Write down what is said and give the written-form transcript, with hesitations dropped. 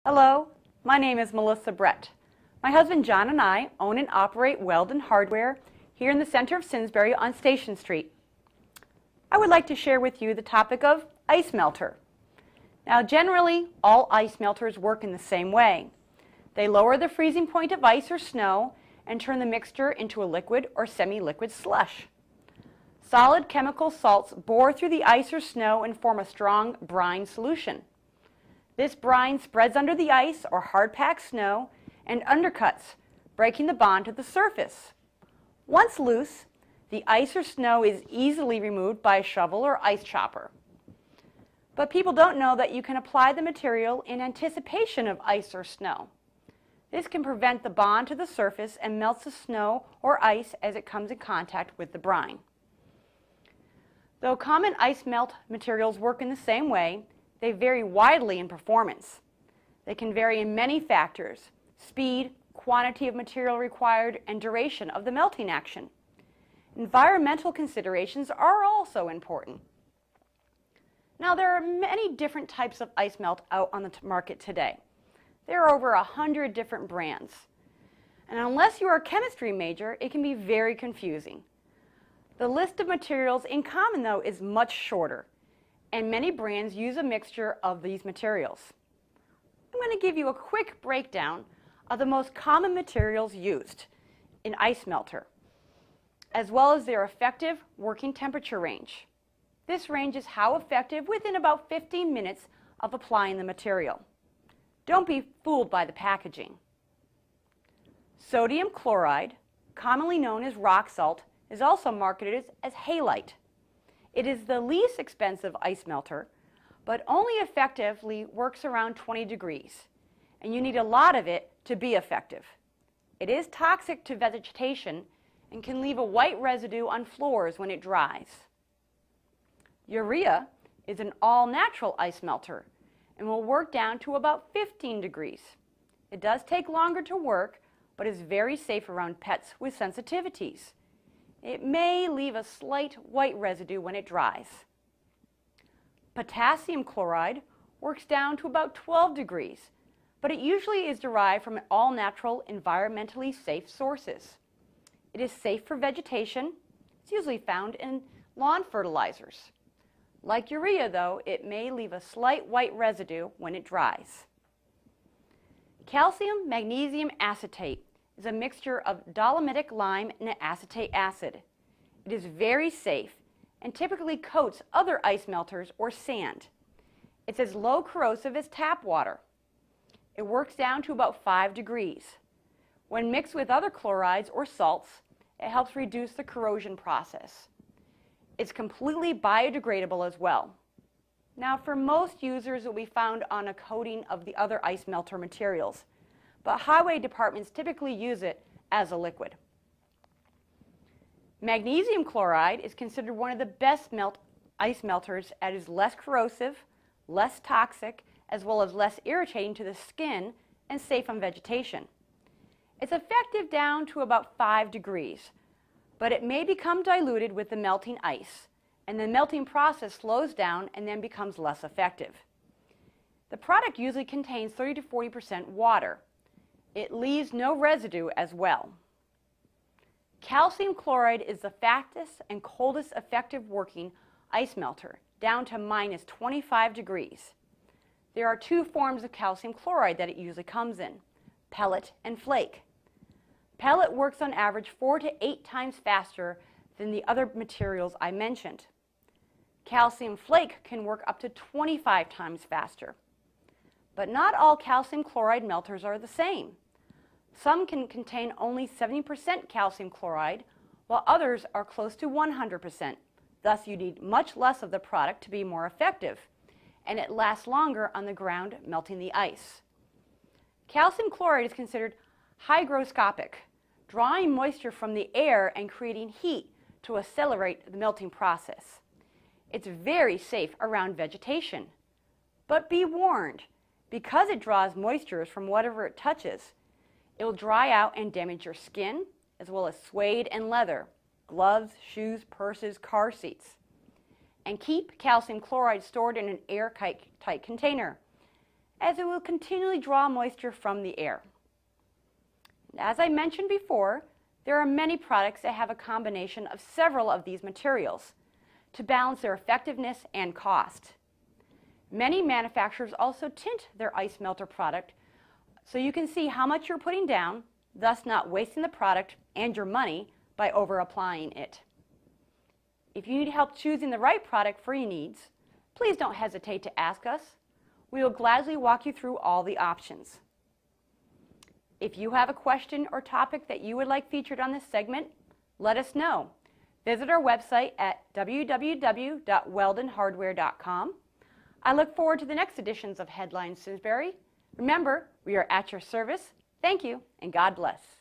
Hello, my name is Melissa Brett. My husband John and I own and operate Welden Hardware here in the center of Simsbury on Station Street. I would like to share with you the topic of ice melter. Now generally, all ice melters work in the same way. They lower the freezing point of ice or snow and turn the mixture into a liquid or semi-liquid slush. Solid chemical salts bore through the ice or snow and form a strong brine solution. This brine spreads under the ice or hard-packed snow and undercuts, breaking the bond to the surface. Once loose, the ice or snow is easily removed by a shovel or ice chopper. But people don't know that you can apply the material in anticipation of ice or snow. This can prevent the bond to the surface and melts the snow or ice as it comes in contact with the brine. Though common ice melt materials work in the same way, they vary widely in performance. They can vary in many factors: speed, quantity of material required, and duration of the melting action. Environmental considerations are also important. Now, there are many different types of ice melt out on the market today. There are over 100 different brands. And unless you are a chemistry major, it can be very confusing. The list of materials in common, though, is much shorter, and many brands use a mixture of these materials. I'm going to give you a quick breakdown of the most common materials used in ice melter, as well as their effective working temperature range. This range is how effective within about 15 minutes of applying the material. Don't be fooled by the packaging. Sodium chloride, commonly known as rock salt, is also marketed as halite. It is the least expensive ice melter, but only effectively works around 20 degrees, and you need a lot of it to be effective. It is toxic to vegetation and can leave a white residue on floors when it dries. Urea is an all-natural ice melter and will work down to about 15 degrees. It does take longer to work, but is very safe around pets with sensitivities. It may leave a slight white residue when it dries. Potassium chloride works down to about 12 degrees, but it usually is derived from all-natural, environmentally safe sources. It is safe for vegetation. It's usually found in lawn fertilizers. Like urea, though, it may leave a slight white residue when it dries. Calcium magnesium acetate is a mixture of dolomitic lime and acetate acid. It is very safe and typically coats other ice melters or sand. It's as low corrosive as tap water. It works down to about 5 degrees. When mixed with other chlorides or salts, it helps reduce the corrosion process. It's completely biodegradable as well. Now, for most users, it will be found on a coating of the other ice melter materials, but highway departments typically use it as a liquid. Magnesium chloride is considered one of the best ice melters as it is less corrosive, less toxic, as well as less irritating to the skin and safe on vegetation. It's effective down to about 5 degrees, but it may become diluted with the melting ice, and the melting process slows down and then becomes less effective. The product usually contains 30 to 40% water. It leaves no residue as well. Calcium chloride is the fastest and coldest effective working ice melter, down to minus 25 degrees. There are 2 forms of calcium chloride that it usually comes in: pellet and flake. Pellet works on average 4 to 8 times faster than the other materials I mentioned. Calcium flake can work up to 25 times faster. But not all calcium chloride melters are the same. Some can contain only 70% calcium chloride, while others are close to 100%. Thus, you need much less of the product to be more effective, and it lasts longer on the ground melting the ice. Calcium chloride is considered hygroscopic, drawing moisture from the air and creating heat to accelerate the melting process. It's very safe around vegetation. But be warned, because it draws moisture from whatever it touches, it will dry out and damage your skin, as well as suede and leather, gloves, shoes, purses, car seats. And keep calcium chloride stored in an airtight container. as it will continually draw moisture from the air. As I mentioned before, there are many products that have a combination of several of these materials to balance their effectiveness and cost. Many manufacturers also tint their ice melter product so you can see how much you're putting down, thus not wasting the product and your money by over-applying it. If you need help choosing the right product for your needs, please don't hesitate to ask us. We will gladly walk you through all the options. If you have a question or topic that you would like featured on this segment, let us know. Visit our website at www.weldenhardware.com. I look forward to the next editions of Headlines Simsbury. Remember, we are at your service. Thank you, and God bless.